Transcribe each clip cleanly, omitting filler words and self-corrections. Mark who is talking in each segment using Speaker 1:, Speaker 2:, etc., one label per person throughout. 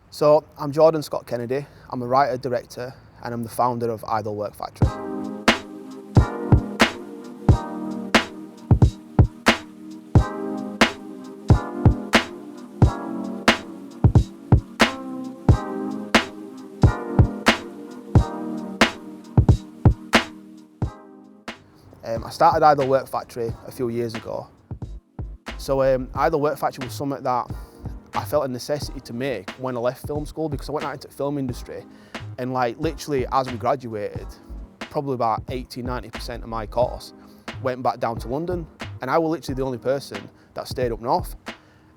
Speaker 1: So I'm Jordan Scott Kennedy. I'm a writer, director, and I'm the founder of Idle Work Factory. I started Idle Work Factory a few years ago. So Idle Work Factory was something that I felt a necessity to make when I left film school, because I went out into the film industry and literally as we graduated, probably about 80–90% of my course went back down to London, and I was literally the only person that stayed up north.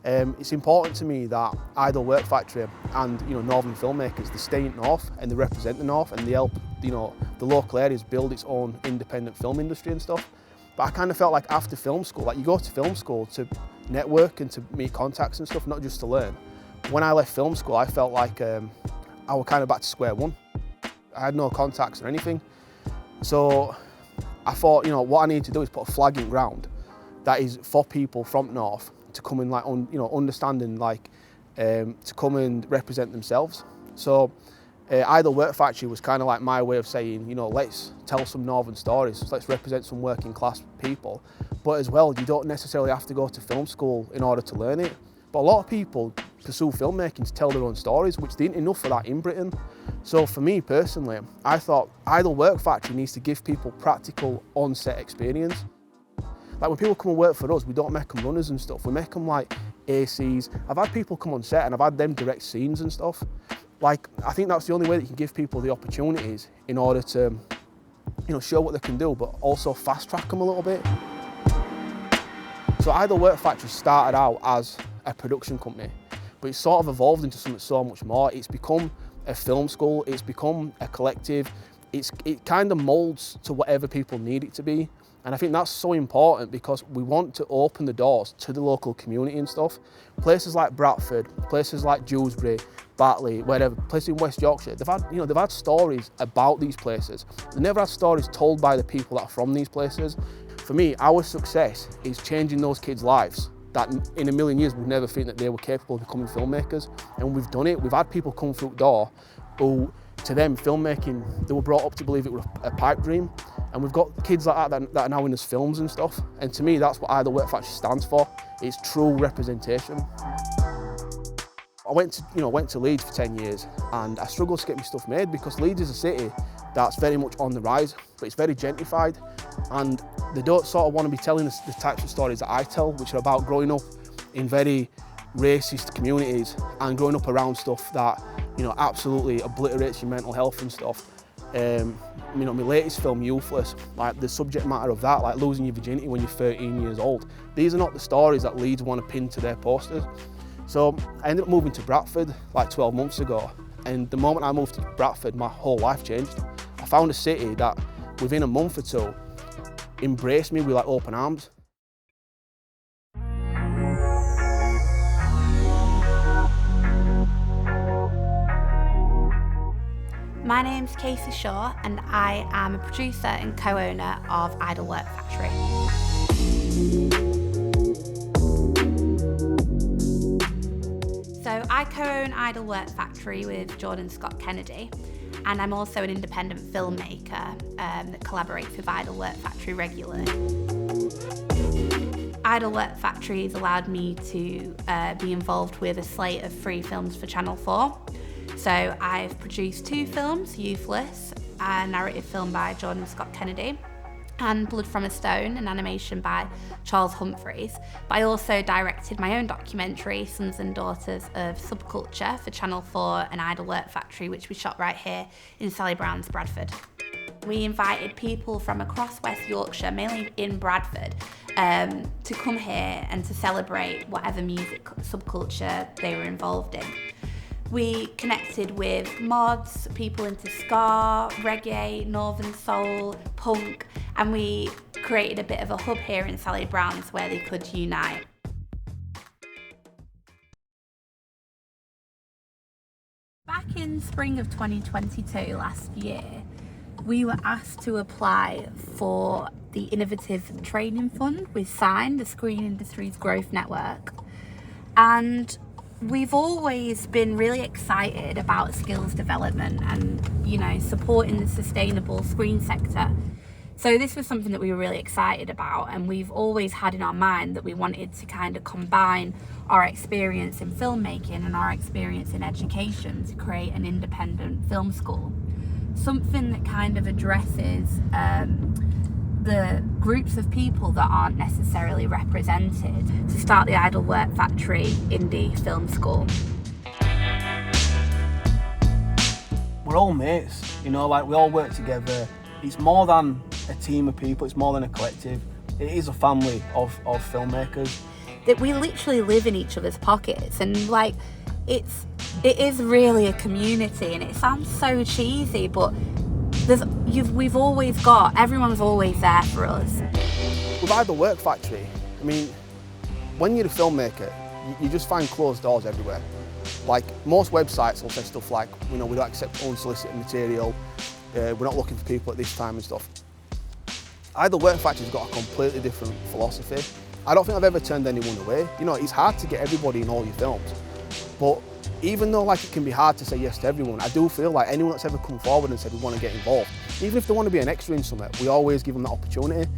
Speaker 1: It's important to me that Idle Work Factory and northern filmmakers, they stay in north and they represent the north and they help the local areas build its own independent film industry and stuff. But I kind of felt like after film school, you go to film school to network and to meet contacts and stuff, not just to learn. When I left film school, I felt like I was kind of back to square one. I had no contacts or anything. So I thought, what I need to do is put a flag in ground that is for people from north to come and understanding to come and represent themselves. So Idle Work Factory was kind of like my way of saying, let's tell some northern stories, let's represent some working class people. But as well, you don't necessarily have to go to film school in order to learn it. But a lot of people pursue filmmaking to tell their own stories, which there isn't enough of that in Britain. So for me personally, I thought Idle Work Factory needs to give people practical on-set experience. When people come and work for us, we don't make them runners and stuff. We make them like ACs. I've had people come on set and I've had them direct scenes and stuff. I think that's the only way that you can give people the opportunities in order to, show what they can do, but also fast track them a little bit. So Idle Work Factory started out as a production company, but it's sort of evolved into something so much more. It's become a film school, it's become a collective. It kind of moulds to whatever people need it to be. And I think that's so important because we want to open the doors to the local community and stuff. Places like Bradford, places like Dewsbury, Batley, wherever, places in West Yorkshire, they've had stories about these places. They never had stories told by the people that are from these places. For me, our success is changing those kids' lives that in a million years would never think that they were capable of becoming filmmakers. And we've done it. We've had people come through the door who, to them, filmmaking, they were brought up to believe it was a pipe dream. And we've got kids like that are now in those films and stuff. And to me, that's what Idle Work Factory stands for. It's true representation. I went to Leeds for 10 years and I struggled to get my stuff made because Leeds is a city that's very much on the rise, but it's very gentrified. And they don't sort of want to be telling us the types of stories that I tell, which are about growing up in very racist communities and growing up around stuff that, absolutely obliterates your mental health and stuff. My latest film, Youthless, the subject matter of that, losing your virginity when you're 13 years old. These are not the stories that Leeds want to pin to their posters. So I ended up moving to Bradford 12 months ago. And the moment I moved to Bradford, my whole life changed. I found a city that within a month or two embraced me with open arms.
Speaker 2: My name's Casey Shaw and I am a producer and co-owner of Idle Work Factory. So I co-own Idle Work Factory with Jordan Scott Kennedy, and I'm also an independent filmmaker that collaborates with Idle Work Factory regularly. Idle Work Factory has allowed me to be involved with a slate of free films for Channel 4. So I've produced 2 films, Youthless, a narrative film by Jordan Scott Kennedy, and Blood from a Stone, an animation by Charles Humphreys. But I also directed my own documentary, Sons and Daughters of Subculture, for Channel 4 and Idle Work Factory, which we shot right here in Sally Brown's Bradford. We invited people from across West Yorkshire, mainly in Bradford, to come here and to celebrate whatever music subculture they were involved in. We connected with mods, people into ska, reggae, northern soul, punk, and we created a bit of a hub here in Sally Brown's where they could unite. Back in spring of 2022, last year, we were asked to apply for the Innovative Training Fund with SIGN, the Screen Industries Growth Network. And We've always been really excited about skills development and, supporting the sustainable screen sector. So this was something that we were really excited about, and we've always had in our mind that we wanted to kind of combine our experience in filmmaking and our experience in education to create an independent film school. Something that kind of addresses the groups of people that aren't necessarily represented, to start the Idle Work Factory Indie Film School.
Speaker 1: We're all mates, we all work together. It's more than a team of people, it's more than a collective. It is a family of filmmakers.
Speaker 2: That we literally live in each other's pockets, and it is really a community, and it sounds so cheesy, but everyone's always there for us.
Speaker 1: With Idle Work Factory, when you're a filmmaker, you just find closed doors everywhere. Like most websites will say stuff like, we don't accept unsolicited material, we're not looking for people at this time and stuff. Idle Work Factory's got a completely different philosophy. I don't think I've ever turned anyone away. It's hard to get everybody in all your films, but even though it can be hard to say yes to everyone, I do feel like anyone that's ever come forward and said we want to get involved, even if they want to be an extra in something, we always give them that opportunity.